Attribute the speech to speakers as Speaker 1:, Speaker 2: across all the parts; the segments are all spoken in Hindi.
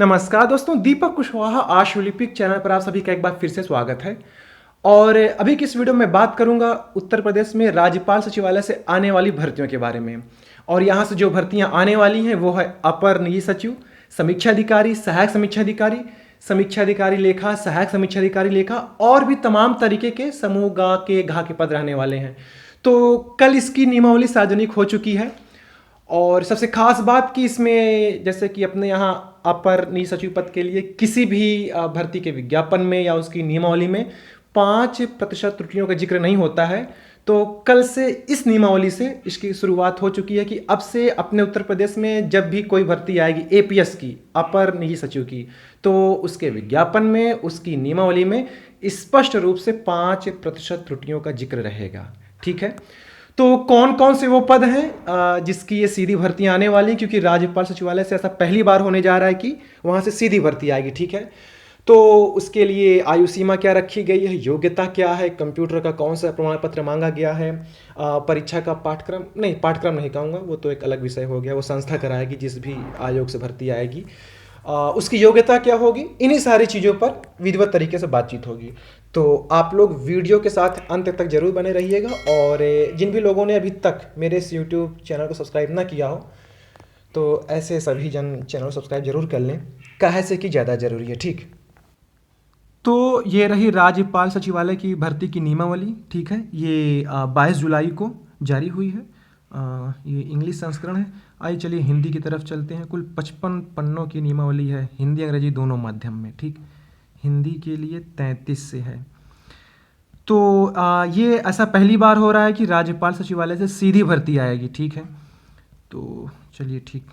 Speaker 1: नमस्कार दोस्तों, दीपक कुशवाहा आश ओलंपिक चैनल पर आप सभी का एक बार फिर से स्वागत है। और अभी की इस वीडियो में बात करूंगा उत्तर प्रदेश में राज्यपाल सचिवालय से आने वाली भर्तियों के बारे में। और यहाँ से जो भर्तियां आने वाली हैं वो है अपर निजी सचिव, समीक्षा अधिकारी, सहायक समीक्षा अधिकारी, समीक्षा अधिकारी लेखा, सहायक समीक्षा अधिकारी लेखा और भी तमाम तरीके के समूह घा के पद रहने वाले हैं। तो कल इसकी नियमावली सार्वजनिक हो चुकी है। और सबसे खास बात कि इसमें जैसे कि अपने यहाँ अपर निजी सचिव पद के लिए किसी भी भर्ती के विज्ञापन में या उसकी नियमावली में 5% त्रुटियों का जिक्र नहीं होता है। तो कल से इस नियमावली से इसकी शुरुआत हो चुकी है कि अब से अपने उत्तर प्रदेश में जब भी कोई भर्ती आएगी एपीएस की, अपर निजी सचिव की, तो उसके विज्ञापन में, उसकी नियमावली में स्पष्ट रूप से 5% त्रुटियों का जिक्र रहेगा। ठीक है, तो कौन कौन से वो पद हैं जिसकी ये सीधी भर्तियां आने वाली, क्योंकि राज्यपाल सचिवालय से ऐसा पहली बार होने जा रहा है कि वहां से सीधी भर्ती आएगी। ठीक है, तो उसके लिए आयु सीमा क्या रखी गई है, योग्यता क्या है, कंप्यूटर का कौन सा प्रमाण पत्र मांगा गया है, परीक्षा का पाठ्यक्रम नहीं कहूँगा, वो तो एक अलग विषय हो गया, वो संस्था कराएगी जिस भी आयोग से भर्ती आएगी, उसकी योग्यता क्या होगी, इन्हीं सारी चीज़ों पर विधिवत तरीके से बातचीत होगी। तो आप लोग वीडियो के साथ अंत तक जरूर बने रहिएगा। और जिन भी लोगों ने अभी तक मेरे इस यूट्यूब चैनल को सब्सक्राइब ना किया हो तो ऐसे सभी जन चैनल सब्सक्राइब जरूर कर लें, काहे से कि ज़्यादा ज़रूरी है। ठीक, तो ये रही राज्यपाल सचिवालय की भर्ती की नियमावली। ठीक है, ये 22 जुलाई को जारी हुई है। ये इंग्लिश संस्करण है। आइए चलिए हिंदी की तरफ चलते हैं। कुल 55 पन्नों की नियमावली है, हिंदी अंग्रेजी दोनों माध्यम में। ठीक, हिंदी के लिए 33 से है। तो ये ऐसा पहली बार हो रहा है कि राज्यपाल सचिवालय से सीधी भर्ती आएगी। ठीक है, तो चलिए ठीक,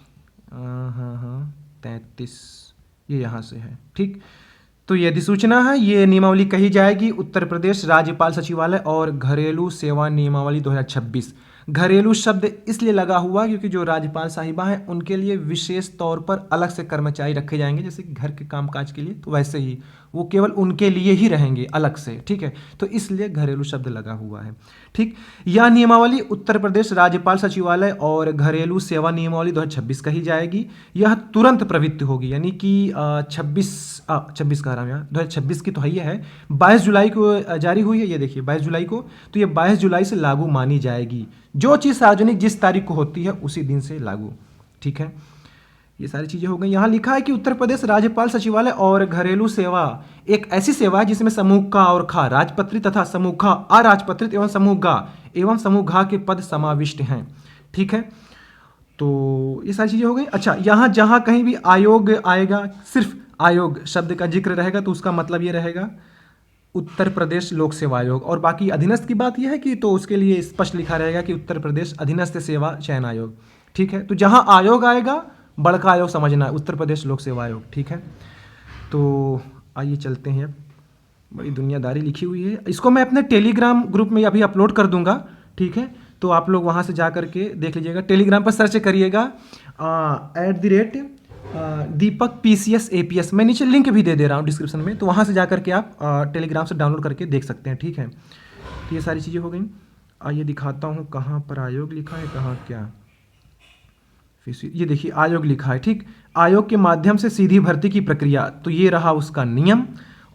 Speaker 1: हाँ 33 ये यहाँ से है। ठीक, तो ये अधिसूचना है, ये नियमावली कही जाएगी उत्तर प्रदेश राज्यपाल सचिवालय और घरेलू सेवा नियमावली 2026। घरेलू शब्द इसलिए लगा हुआ क्योंकि जो राज्यपाल साहिबा हैं उनके लिए विशेष तौर पर अलग से कर्मचारी रखे जाएंगे, जैसे कि घर के कामकाज के लिए, तो वैसे ही वो केवल उनके लिए ही रहेंगे अलग से। ठीक है, तो इसलिए घरेलू शब्द लगा हुआ है। ठीक, यह नियमावली उत्तर प्रदेश राज्यपाल सचिवालय और घरेलू सेवा नियमावली 2026 कही जाएगी। यह तुरंत प्रवृत्ति होगी, यानी कि 26 कह रहा हूँ यार, 2026 की तो है 22 जुलाई को जारी हुई है। ये देखिए 22 जुलाई को, तो ये 22 जुलाई से लागू मानी जाएगी। जो चीज़ सार्वजनिक जिस तारीख को होती है उसी दिन से लागू। ठीक है, ये सारी चीज़ें हो गई। यहाँ लिखा है कि उत्तर प्रदेश राज्यपाल सचिवालय और घरेलू सेवा एक ऐसी सेवा है जिसमें समूह का और खा राजपत्रित तथा समूह खा अराजपत्रित एवं समूह घा के पद समाविष्ट हैं। ठीक है, तो ये सारी चीज़ें हो गई। अच्छा, यहाँ जहाँ कहीं भी आयोग आएगा, सिर्फ आयोग शब्द का जिक्र रहेगा तो उसका मतलब ये रहेगा उत्तर प्रदेश लोक सेवा आयोग। और बाकी अधीनस्थ की बात यह है कि तो उसके लिए स्पष्ट लिखा रहेगा कि उत्तर प्रदेश अधीनस्थ सेवा चयन आयोग। ठीक है, तो जहाँ आयोग आएगा बड़का आयोग समझना है, उत्तर प्रदेश लोक सेवा आयोग। ठीक है, तो आइए चलते हैं। अब बड़ी दुनियादारी लिखी हुई है, इसको मैं अपने टेलीग्राम ग्रुप में अभी अपलोड कर दूंगा। ठीक है, तो आप लोग वहाँ से जा करके देख लीजिएगा, टेलीग्राम पर सर्च करिएगा @दीपक PCS APS। मैं नीचे लिंक भी दे रहा हूँ डिस्क्रिप्शन में, तो वहाँ से जा करके आप टेलीग्राम से डाउनलोड करके देख सकते हैं। ठीक है, तो ये सारी चीज़ें हो गई। आइए दिखाता हूँ कहाँ पर आयोग लिखा है, कहाँ क्या। ये देखिए आयोग लिखा है। ठीक, आयोग के माध्यम से सीधी भर्ती की प्रक्रिया, तो ये रहा उसका नियम।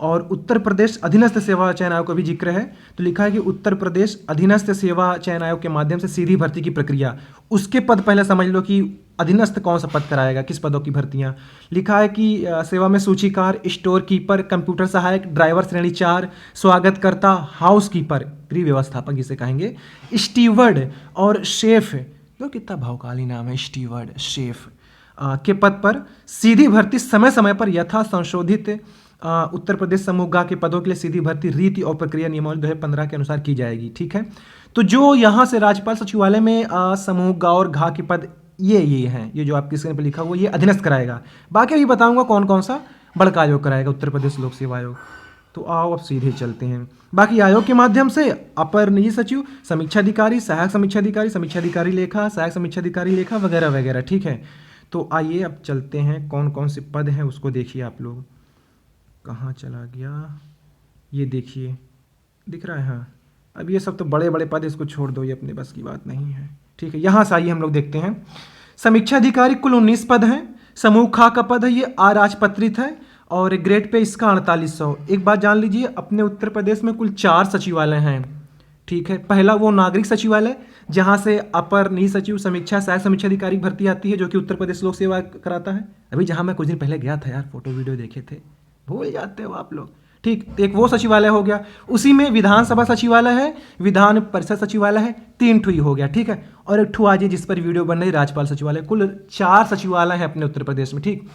Speaker 1: और उत्तर प्रदेश अधीनस्थ सेवा चयन आयोग का भी जिक्र है, तो लिखा है कि उत्तर प्रदेश अधीनस्थ सेवा चयन आयोग के माध्यम से सीधी भर्ती की प्रक्रिया। उसके पद पहले समझ लो कि अधीनस्थ कौन सा पद कराएगा, किस पदों की भर्तियां। लिखा है कि सेवा में सूचीकार, स्टोर कीपर, कंप्यूटर सहायक, ड्राइवर श्रेणी 4, स्वागतकर्ता, हाउस कीपर, गृह व्यवस्थापक जिसे कहेंगे, स्टीवर्ड और शेफ, तो कितना भावकाली नाम है, स्टीवर्ड शेफ के पद पर सीधी भर्ती समय समय पर यथा संशोधित उत्तर प्रदेश समूह गा के पदों के लिए सीधी भर्ती रीति और प्रक्रिया नियमावली 2015 के अनुसार की जाएगी। ठीक है, तो जो यहाँ से राज्यपाल सचिवालय में समूह गा और घा के पद ये हैं, ये जो आपकी स्क्रीन पर लिखा हुआ ये अधीनस्थ कराएगा। बाकी अभी बताऊंगा कौन कौन सा बड़का आयोग कराएगा, उत्तर प्रदेश लोक सेवा आयोग। तो आओ अब सीधे चलते हैं। बाकी आयोग के माध्यम से अपर निजी सचिव, समीक्षा अधिकारी, सहायक समीक्षा अधिकारी, समीक्षा अधिकारी लेखा, सहायक समीक्षा अधिकारी लेखा वगैरह वगैरह। ठीक है, तो आइए अब चलते हैं, कौन कौन से पद हैं उसको देखिए। आप लोग कहाँ चला गया, ये देखिए दिख रहा है, हाँ अब ये सब तो बड़े बड़े पद, इसको छोड़ दो, ये अपने बस की बात नहीं है। ठीक है, यहाँ से आइए हम लोग देखते हैं। समीक्षा अधिकारी कुल 19 पद हैं। समूह खा का पद है ये अराजपत्रित है और ग्रेड पे इसका 4800। एक बात जान लीजिए, अपने उत्तर प्रदेश में कुल 4 सचिवालय हैं। ठीक है, पहला वो नागरिक सचिवालय जहाँ से अपर निजी सचिव, समीक्षा, सहायक समीक्षा अधिकारी भर्ती आती है, जो कि उत्तर प्रदेश लोक सेवा कराता है। अभी जहाँ मैं कुछ दिन पहले गया था यार, फोटो वीडियो देखे थे, भूल जाते हो आप लोग। ठीक, तो एक वो सचिवालय हो गया। उसी में विधानसभा सचिवालय है, विधान परिषद सचिवालय है, 3 ठू ही हो गया। ठीक है, और एक ठू आज जिस पर वीडियो बन रही, राज्यपाल सचिवालय। कुल 4 सचिवालय हैं अपने उत्तर प्रदेश में। ठीक,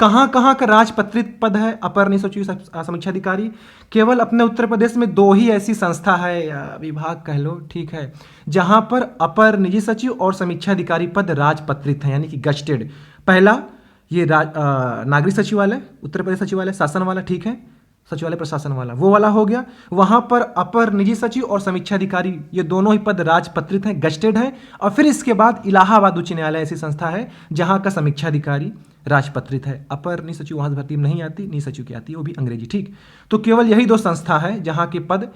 Speaker 1: कहाँ कहाँ का राजपत्रित पद है अपर निजी सचिव समीक्षा अधिकारी? केवल अपने उत्तर प्रदेश में 2 ही ऐसी संस्था है या विभाग कह लो, ठीक है, जहाँ पर अपर निजी सचिव और समीक्षा अधिकारी पद राजपत्रित हैं, यानी कि गस्टेड। पहला ये नागरिक सचिवालय, उत्तर प्रदेश सचिवालय शासन वाला, ठीक है, सचिवालय प्रशासन वाला, वो वाला हो गया। वहां पर अपर निजी सचिव और समीक्षा अधिकारी ये दोनों ही पद राजपत्रित हैं, गस्टेड हैं। और फिर इसके बाद इलाहाबाद उच्च न्यायालय ऐसी संस्था है जहां का समीक्षा अधिकारी राजपत्रित है। अपर निजी सचिव वहां से भर्ती में नहीं आती, निजी सचिव की आती है, वो भी अंग्रेजी। ठीक, तो केवल यही 2 संस्था है जहां के पद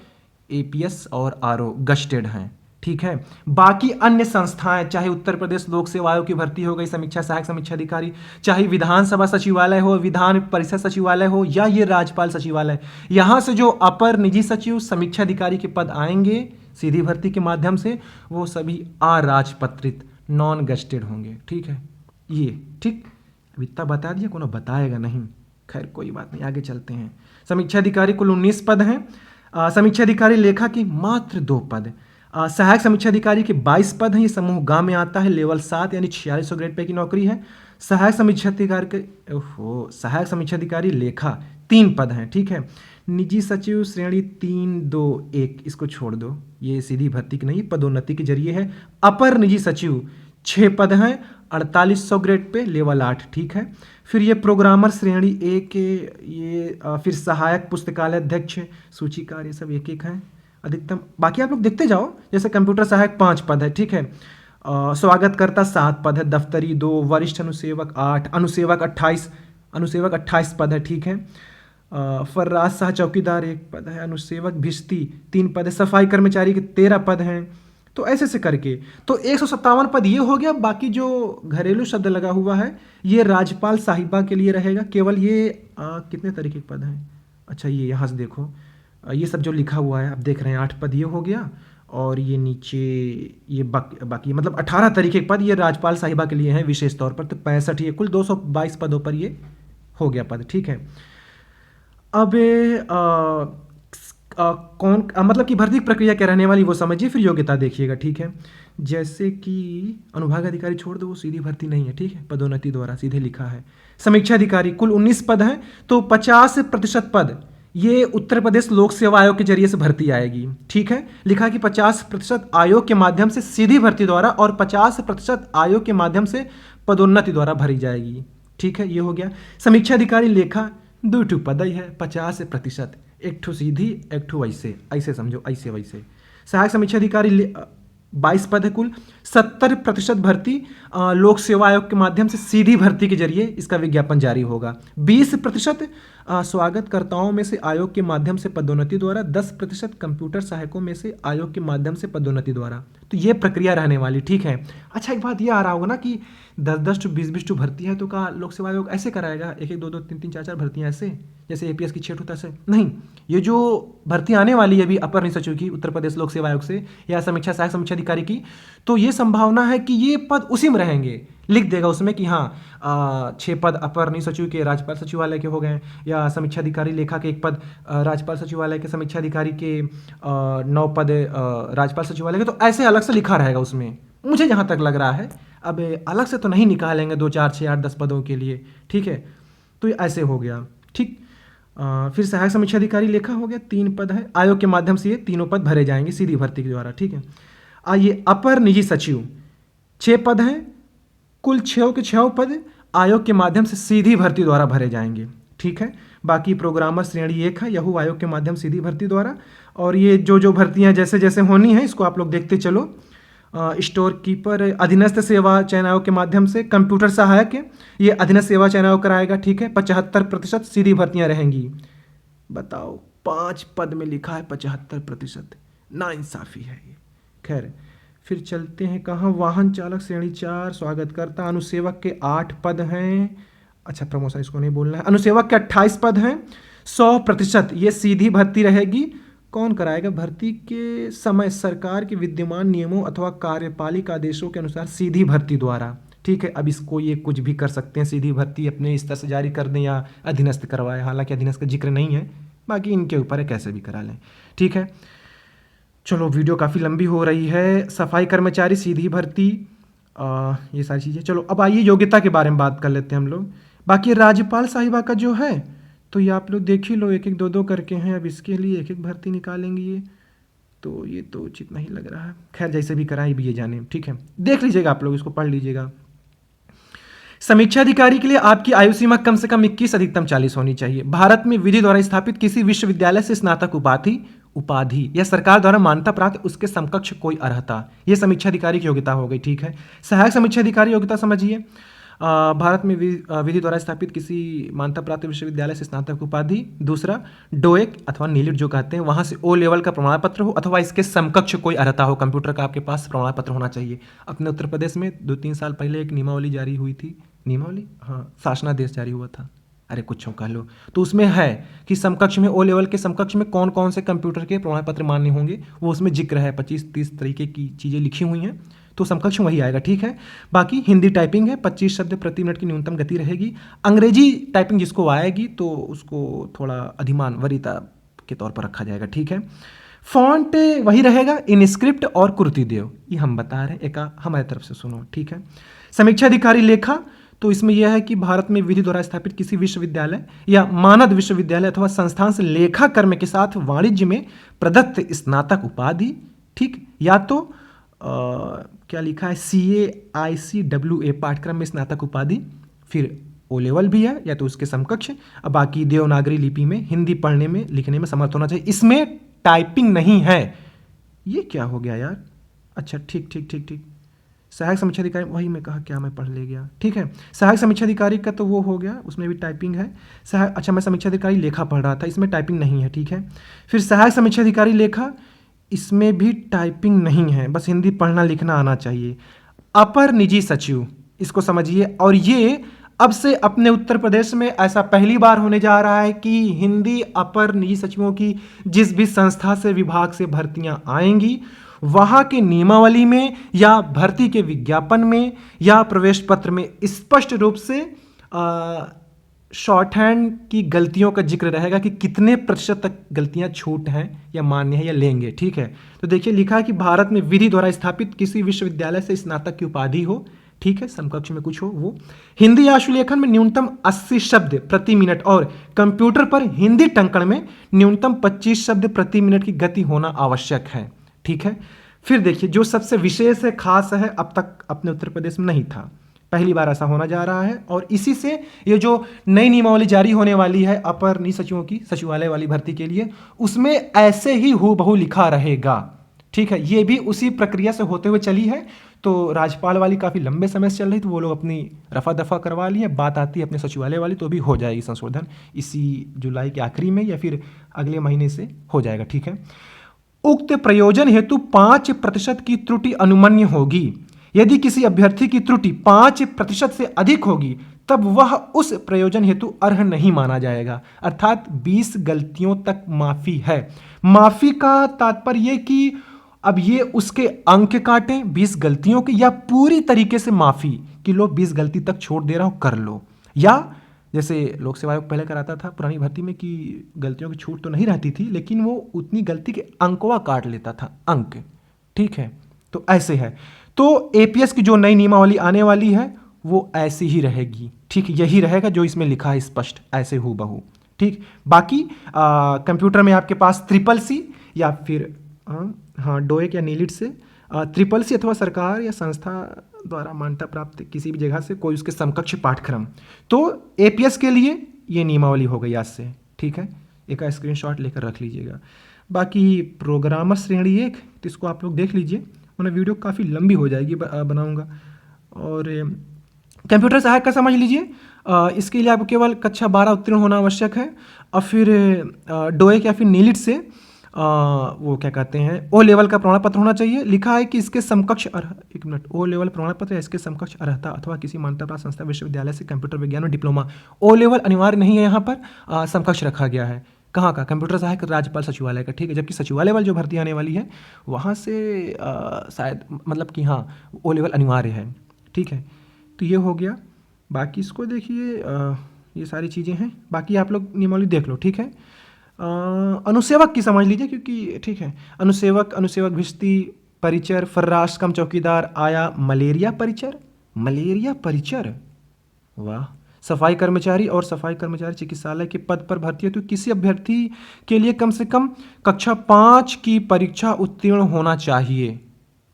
Speaker 1: एपीएस और आरओ गस्टेड हैं। ठीक है, बाकी अन्य संस्थाएं, चाहे उत्तर प्रदेश लोक सेवा आयोग की भर्ती हो गई समीक्षा, सहायक समीक्षा अधिकारी, चाहे विधानसभा सचिवालय हो, विधान परिषद सचिवालय हो, या ये राज्यपाल सचिवालय, यहां से जो अपर निजी सचिव समीक्षा अधिकारी के पद आएंगे सीधी भर्ती के माध्यम से, वो सभी अराजपत्रित, नॉन गस्टेड होंगे। ठीक है, ये ठीक अब इतना बता दिया, कोनो बताएगा नहीं, खैर कोई बात नहीं, आगे चलते हैं। समीक्षा अधिकारी कुल 19 पद हैं। समीक्षा अधिकारी लेखा की मात्र 2 पद। सहायक समीक्षा अधिकारी के 22 पद हैं। ये समूह ग में आता है, लेवल 7 यानी 4600 ग्रेड पे की नौकरी है। सहायक समीक्षा अधिकारी के सहायक समीक्षा अधिकारी लेखा 3 पद हैं। ठीक है, निजी सचिव श्रेणी 3, 2, 1 इसको छोड़ दो, ये सीधी भर्ती की नहीं, पदोन्नति के जरिए है। अपर निजी सचिव 6 पद हैं, 4800 ग्रेड पे, लेवल 8। ठीक है, फिर ये प्रोग्रामर श्रेणी 1 के, ये फिर सहायक पुस्तकालय अध्यक्ष, सूचीकार, ये सब 1-1 हैं अधिकतम। बाकी आप लोग देखते जाओ, जैसे कंप्यूटर सहायक 5 पद है। ठीक है, स्वागतकर्ता 7 पद है, दफ्तरी 2, वरिष्ठ अनुसेवक 8, अनुसेवक 28 पद है। ठीक है, फर्राज शाह चौकीदार 1 पद है, अनुसेवक भिश्ती 3 पद है, सफाई कर्मचारी के 13 पद हैं। तो ऐसे करके तो 157 पद ये हो गया। बाकी जो घरेलू शब्द लगा हुआ है ये राज्यपाल साहिबा के लिए रहेगा। केवल ये कितने तरीके के पद हैं? अच्छा, ये यहाँ से देखो, ये सब जो लिखा हुआ है आप देख रहे हैं, 8 पद ये हो गया, और ये नीचे ये बाकी मतलब 18 तरीके के पद ये राज्यपाल साहिबा के लिए हैं विशेष तौर पर। तो 65 ये कुल 222 पदों पर ये हो गया पद। ठीक है, अब कौन मतलब कि भर्ती की प्रक्रिया क्या रहने वाली वो समझिए, फिर योग्यता देखिएगा। ठीक है, जैसे कि अनुभाग अधिकारी छोड़ दो, वो सीधी भर्ती नहीं है। ठीक है, पदोन्नति द्वारा सीधे लिखा है। समीक्षा अधिकारी कुल 19 पद हैं, तो 50% पद ये उत्तर प्रदेश लोक सेवा आयोग के जरिए से भर्ती आएगी। ठीक है, लिखा कि 50% आयोग के माध्यम से सीधी भर्ती द्वारा और 50% आयोग के माध्यम से पदोन्नति द्वारा भरी जाएगी। ठीक है, ये हो गया। समीक्षा अधिकारी लेखा 2 ठू पद ही है, 50%, 1 ठू सीधी, 1 ठू ऐसे समझो, ऐसे वैसे। सहायक समीक्षा अधिकारी 22 पद है कुल, 70% भर्ती लोक सेवा आयोग के माध्यम से सीधी भर्ती के जरिए इसका विज्ञापन जारी होगा। 20% स्वागतकर्ताओं में से आयोग के माध्यम से पदोन्नति द्वारा, 10% कंप्यूटर सहायकों में से आयोग के माध्यम से पदोन्नति द्वारा। तो ये प्रक्रिया रहने वाली। ठीक है, अच्छा एक बात ये आ रहा होगा ना कि 10-10 टू 20-20 टू भर्ती है, तो क्या लोक सेवा आयोग ऐसे कराएगा 1-1, 2-2, 3-3, 4-4 भर्तियाँ ऐसे, जैसे एपीएस की 6 होता है? नहीं, ये जो भर्ती आने वाली है अभी अपर निजी सचिव की उत्तर प्रदेश लोक सेवा आयोग से या समीक्षा सहायक समीक्षा अधिकारी की, तो ये संभावना है कि ये पद उसी में रहेंगे। लिख देगा उसमें कि हाँ 6 पद अपर निजी सचिव के राज्यपाल सचिवालय के हो गए, या समीक्षा अधिकारी लेखा के 1 पद राज्यपाल सचिवालय के, समीक्षा अधिकारी के 9 पद राज्यपाल सचिवालय के। तो ऐसे अलग से लिखा रहेगा उसमें, मुझे जहाँ तक लग रहा है। अब अलग से तो नहीं निकालेंगे 2, 4, 6, 8, 10 पदों के लिए। ठीक है, तो ये ऐसे हो गया। ठीक, फिर सहायक समीक्षा अधिकारी लेखा हो गया, 3 पद है, आयोग के माध्यम से ये तीनों पद भरे जाएंगे सीधी भर्ती के द्वारा। ठीक है, आइए अपर निजी सचिव 6 पद हैं, कुल 6 के 6 पद आयोग के माध्यम से सीधी भर्ती द्वारा भरे जाएंगे। ठीक है, बाकी प्रोग्रामर श्रेणी 1 है, यह आयोग के माध्यम सीधी भर्ती द्वारा। और ये जो भर्तियां जैसे जैसे होनी है इसको आप लोग देखते चलो। स्टोर कीपर अधीनस्थ सेवा चयन आयोग के माध्यम से, कंप्यूटर सहायक ये अधीनस्थ सेवा चयन आयोग कराएगा। ठीक है, 75% सीधी भर्तियां रहेंगी। बताओ, 5 पद में लिखा है 75%। नाइंसाफ़ी है ये। खैर फिर चलते हैं कहाँ, वाहन चालक श्रेणी 4 स्वागतकर्ता अनुसेवक के 8 पद हैं। अच्छा प्रमोशन इसको नहीं बोलना है। अनुसेवक के 28 पद हैं। 100% ये सीधी भर्ती रहेगी। कौन कराएगा भर्ती के समय? सरकार के विद्यमान नियमों अथवा कार्यपालिका आदेशों के अनुसार सीधी भर्ती द्वारा। ठीक है, अब इसको ये कुछ भी कर सकते हैं, सीधी भर्ती अपने स्तर से जारी कर दें या अधीनस्थ करवाए, हालांकि अधीनस्थ का जिक्र नहीं है, बाकी इनके ऊपर है, कैसे भी करा लें। ठीक है, चलो वीडियो काफ़ी लंबी हो रही है। सफाई कर्मचारी सीधी भर्ती, ये सारी चीज़ें। चलो अब आइए योग्यता के बारे में बात कर लेते हैं हम लोग। बाकी राज्यपाल साहिबा का जो है तो ये आप लोग देख ही लो, एक एक दो दो करके हैं। अब इसके लिए एक एक भर्ती निकालेंगे ये तो उचित नहीं लग रहा है। खैर जैसे भी कराएं भी ये जाने, ठीक है, देख लीजिएगा आप लोग, इसको पढ़ लीजिएगा। समीक्षा अधिकारी के लिए आपकी आयु सीमा कम से कम 21 अधिकतम 40 होनी चाहिए। भारत में विधि द्वारा स्थापित किसी विश्वविद्यालय से स्नातक उपाधि या सरकार द्वारा मान्यता प्राप्त उसके समकक्ष कोई अर्हता, यह समीक्षा अधिकारी की योग्यता हो गई। ठीक है, सहायक समीक्षा अधिकारी योग्यता समझिए। भारत में विधि द्वारा स्थापित किसी मान्यता प्राप्त विश्वविद्यालय से स्नातक उपाधि। दूसरा डोएक अथवा नीलिट जो कहते हैं, वहां से ओ लेवल का प्रमाण पत्र हो अथवा इसके समकक्ष कोई अर्हता हो। कंप्यूटर का आपके पास प्रमाण पत्र होना चाहिए। अपने उत्तर प्रदेश में 2-3 साल पहले एक नियमावली जारी हुई थी, नियमावली, हाँ, शासनादेश जारी हुआ था, अरे कुछ कह लो, तो उसमें है कि समकक्ष में, ओ लेवल के समकक्ष में कौन कौन से कंप्यूटर के प्रमाण पत्र मान्य होंगे, वो उसमें जिक्र है। 25-30 तरीके की चीज़ें लिखी हुई हैं, तो समकक्ष वही आएगा। ठीक है, बाकी हिंदी टाइपिंग है, 25 शब्द प्रति मिनट की न्यूनतम गति रहेगी। अंग्रेजी टाइपिंग जिसको आएगी तो उसको थोड़ा अधिमान वरीयता के तौर पर रखा जाएगा। ठीक है, फॉन्ट वही रहेगा, इनस्क्रिप्ट और कुर्तिदेव, ये हम बता रहे हैं, एक हमारी तरफ से सुनो। ठीक है, समीक्षा अधिकारी लेखा, तो इसमें यह है कि भारत में विधि द्वारा स्थापित किसी विश्वविद्यालय या मानद विश्वविद्यालय अथवा संस्थान से लेखा कर्म के साथ वाणिज्य में प्रदत्त स्नातक उपाधि, ठीक, या तो क्या लिखा है, CAICWA पाठ्यक्रम में स्नातक उपाधि, फिर ओ लेवल भी है या तो उसके समकक्ष। अब बाकी देवनागरी लिपि में हिंदी पढ़ने में लिखने में समर्थ होना चाहिए। इसमें टाइपिंग नहीं है, ये क्या हो गया यार। अच्छा ठीक ठीक ठीक ठीक, सहायक समीक्षा अधिकारी, वही मैं कहा, क्या मैं पढ़ ले गया। ठीक है, सहायक समीक्षा अधिकारी का तो वो हो गया, उसमें भी टाइपिंग है। अच्छा मैं समीक्षा अधिकारी लेखा पढ़ रहा था, इसमें टाइपिंग नहीं है। ठीक है, फिर सहायक समीक्षा अधिकारी लेखा, इसमें भी टाइपिंग नहीं है, बस हिंदी पढ़ना लिखना आना चाहिए। अपर निजी सचिव, इसको समझिए, और ये अब से अपने उत्तर प्रदेश में ऐसा पहली बार होने जा रहा है कि हिंदी अपर निजी सचिवों की जिस भी संस्था से विभाग से भर्तियां आएंगी, वहां के नियमावली में या भर्ती के विज्ञापन में या प्रवेश पत्र में स्पष्ट रूप से शॉर्ट हैंड की गलतियों का जिक्र रहेगा कि कितने प्रतिशत तक गलतियां छूट हैं या मान्य है या लेंगे। ठीक है, तो देखिए लिखा है कि भारत में विधि द्वारा स्थापित किसी विश्वविद्यालय से स्नातक की उपाधि हो, ठीक है, समकक्ष में कुछ हो वो, हिंदी आशुलेखन में न्यूनतम 80 शब्द प्रति मिनट और कंप्यूटर पर हिंदी टंकण में न्यूनतम 25 शब्द प्रति मिनट की गति होना आवश्यक है। ठीक है, फिर देखिए जो सबसे विशेष है, खास है, अब तक अपने उत्तर प्रदेश में नहीं था, पहली बार ऐसा होना जा रहा है, और इसी से ये जो नई नियमावली जारी होने वाली है अपर निजी सचिवों की सचिवालय वाली भर्ती के लिए, उसमें ऐसे ही हूबहू लिखा रहेगा। ठीक है, ये भी उसी प्रक्रिया से होते हुए चली है। तो राज्यपाल वाली काफ़ी लंबे समय से चल रही, तो वो लोग अपनी रफा दफा करवा लिए, बात आती है अपने सचिवालय वाली, तो भी हो जाएगी संशोधन इसी जुलाई के आखिरी में या फिर अगले महीने से हो जाएगा। ठीक है, उक्त प्रयोजन हेतु 5% की त्रुटि अनुमन्य होगी। यदि किसी अभ्यर्थी की त्रुटि 5% से अधिक होगी तब वह उस प्रयोजन हेतु अर्ह नहीं माना जाएगा, अर्थात 20 गलतियों तक माफी है। माफी का तात्पर्य यह कि अब ये उसके अंक काटें 20 गलतियों के, या पूरी तरीके से माफी कि लो 20 गलती तक छोड़ दे रहा हूं कर लो, या जैसे लोक सेवा आयोग पहले कराता था पुरानी भर्ती में कि गलतियों की छूट तो नहीं रहती थी, लेकिन वो उतनी गलती के अंकवा काट लेता था, अंक। ठीक है, तो ऐसे है। तो एपीएस की जो नई नियमावली आने वाली है वो ऐसी ही रहेगी। ठीक, यही रहेगा जो इसमें लिखा है स्पष्ट, ऐसे हूबहू। ठीक, बाकी कंप्यूटर में आपके पास CCC या फिर हाँ डोएक या नीलिट से CCC अथवा सरकार या संस्था द्वारा मान्यता प्राप्त किसी भी जगह से कोई उसके समकक्ष पाठ्यक्रम, तो एपीएस के लिए ये नियमावली हो गई आज से। ठीक है, एक स्क्रीनशॉट लेकर रख लीजिएगा। बाकी प्रोग्रामर श्रेणी 1, तो इसको आप लोग देख लीजिए, वरना वीडियो काफ़ी लंबी हो जाएगी, बनाऊंगा। और कंप्यूटर सहायक का समझ लीजिए, इसके लिए आपको केवल कक्षा 12 उत्तीर्ण होना आवश्यक है, और फिर डोएक या फिर नीलिट से वो क्या कहते हैं, ओ लेवल का प्रमाण पत्र होना चाहिए। लिखा है कि इसके समकक्ष एक मिनट, ओ लेवल प्रमाण पत्र या इसके समकक्ष अर्हता अथवा किसी मान्यता प्राप्त संस्था विश्वविद्यालय से कंप्यूटर विज्ञान में डिप्लोमा। ओ लेवल अनिवार्य नहीं है यहाँ पर, समकक्ष रखा गया है। कहाँ का? कंप्यूटर सहायक राज्यपाल सचिवालय का, ठीक है। जबकि सचिवालय वाली जो भर्ती आने वाली है वहाँ से शायद मतलब कि हाँ ओ लेवल अनिवार्य है, ठीक है। तो ये हो गया। बाकी इसको देखिए, ये सारी चीज़ें हैं। बाकी आप लोग नियमावली देख लो, ठीक है। अनुसेवक की समझ लीजिए, क्योंकि ठीक है, अनुसेवक भिस्ती परिचर फर्राश कम चौकीदार आया मलेरिया परिचर, वाह। सफाई कर्मचारी और सफाई कर्मचारी चिकित्सालय के पद पर भर्ती है तो किसी अभ्यर्थी के लिए कम से कम कक्षा 5 की परीक्षा उत्तीर्ण होना चाहिए,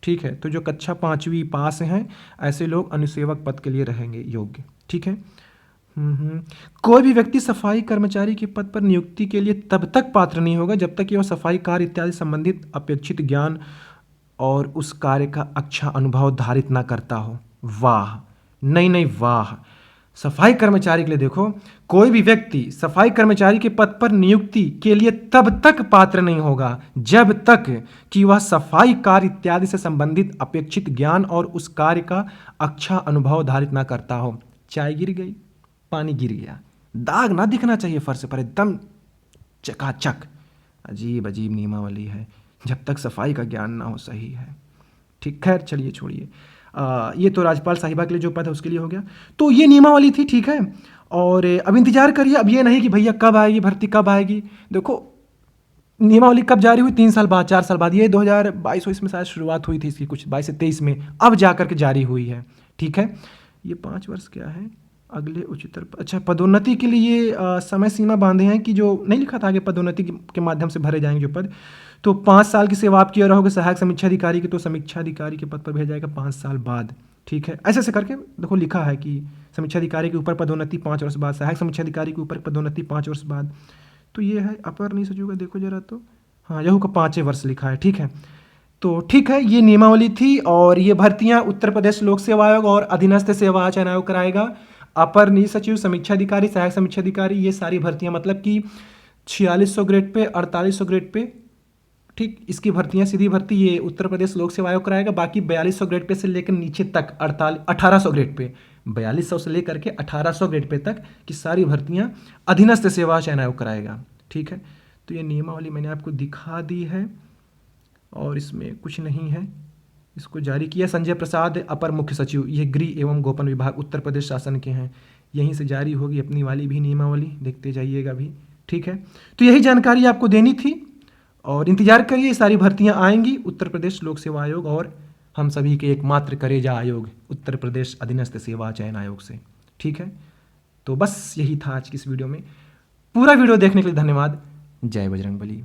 Speaker 1: ठीक है। तो जो कक्षा 5वीं पास हैं ऐसे लोग अनुसेवक पद के लिए रहेंगे योग्य, ठीक है। कोई भी व्यक्ति सफाई कर्मचारी के पद पर नियुक्ति के लिए तब तक पात्र नहीं होगा जब तक कि वह सफाई कार्य इत्यादि संबंधित अपेक्षित ज्ञान और उस कार्य का अच्छा अनुभव धारित ना करता हो। वाह, नहीं वाह। सफाई कर्मचारी के लिए देखो, कोई भी व्यक्ति सफाई कर्मचारी के पद पर नियुक्ति के लिए तब तक पात्र नहीं होगा जब तक कि वह सफाई कार्य इत्यादि से संबंधित अपेक्षित ज्ञान और उस कार्य का अच्छा अनुभव धारित ना करता हो। चाय गिर गई, पानी गिर गया, दाग ना दिखना चाहिए फर्श पर, एकदम चकाचक। अजीब नियमावली है, जब तक सफाई का ज्ञान ना हो सही है, ठीक। खैर चलिए छोड़िए। ये तो राज्यपाल साहिबा के लिए जो पद है उसके लिए हो गया। तो ये नियमावली थी, ठीक है। और अब इंतजार करिए, अब ये नहीं कि भैया कब आएगी भर्ती, कब आएगी। देखो नियमावली कब जारी हुई, 3 साल बाद 4 साल बाद, ये 2022 में शायद शुरुआत हुई थी इसकी, कुछ 22 से 23 में, अब जा करके जारी हुई है, ठीक है। ये 5 वर्ष क्या है, अगले उच्चतर, अच्छा पदोन्नति के लिए समय सीमा बांधे हैं कि जो नहीं लिखा था आगे, पदोन्नति के माध्यम से भरे जाएंगे जो पद। तो 5 साल की सेवा आप किए रहोगे सहायक समीक्षा अधिकारी की, तो समीक्षा अधिकारी के पद पर भेजा जाएगा 5 साल बाद, ठीक है। ऐसे करके देखो लिखा है कि समीक्षा अधिकारी के ऊपर पदोन्नति 5 वर्ष बाद, सहायक समीक्षा अधिकारी के ऊपर पदोन्नति 5 वर्ष बाद। तो ये है अपर नहीं सचिव, देखो जरा, तो हाँ यहू का 5 वर्ष लिखा है, ठीक है। तो ठीक है, ये नियमावली थी। और ये भर्तियां उत्तर प्रदेश लोक सेवा आयोग और अधीनस्थ सेवा चयन आयोग कराएगा। अपर निजी सचिव, समीक्षा अधिकारी, सहायक समीक्षा अधिकारी, ये सारी भर्तियां, मतलब कि 4600 ग्रेड पे, 4800 ग्रेड पे, ठीक। इसकी भर्तियां सीधी भर्ती ये उत्तर प्रदेश लोक सेवा आयोग कराएगा। बाकी 4200 ग्रेड पे से लेकर नीचे तक 1800 ग्रेड पे, 4200 से लेकर के 1800 ग्रेड पे तक की सारी भर्तियां अधीनस्थ सेवा चयन आयोग कराएगा, ठीक है। तो ये नियमावली मैंने आपको दिखा दी है और इसमें कुछ नहीं है। इसको जारी किया संजय प्रसाद, अपर मुख्य सचिव, ये गृह एवं गोपन विभाग उत्तर प्रदेश शासन के हैं, यहीं से जारी होगी अपनी वाली भी नियमावली, देखते जाइएगा भी, ठीक है। तो यही जानकारी आपको देनी थी और इंतजार करिए, सारी भर्तियां आएंगी उत्तर प्रदेश लोक सेवा आयोग और हम सभी के एकमात्र करेजा आयोग उत्तर प्रदेश अधीनस्थ सेवा चयन आयोग से, ठीक है। तो बस यही था आज की इस वीडियो में। पूरा वीडियो देखने के लिए धन्यवाद। जय बजरंगबली।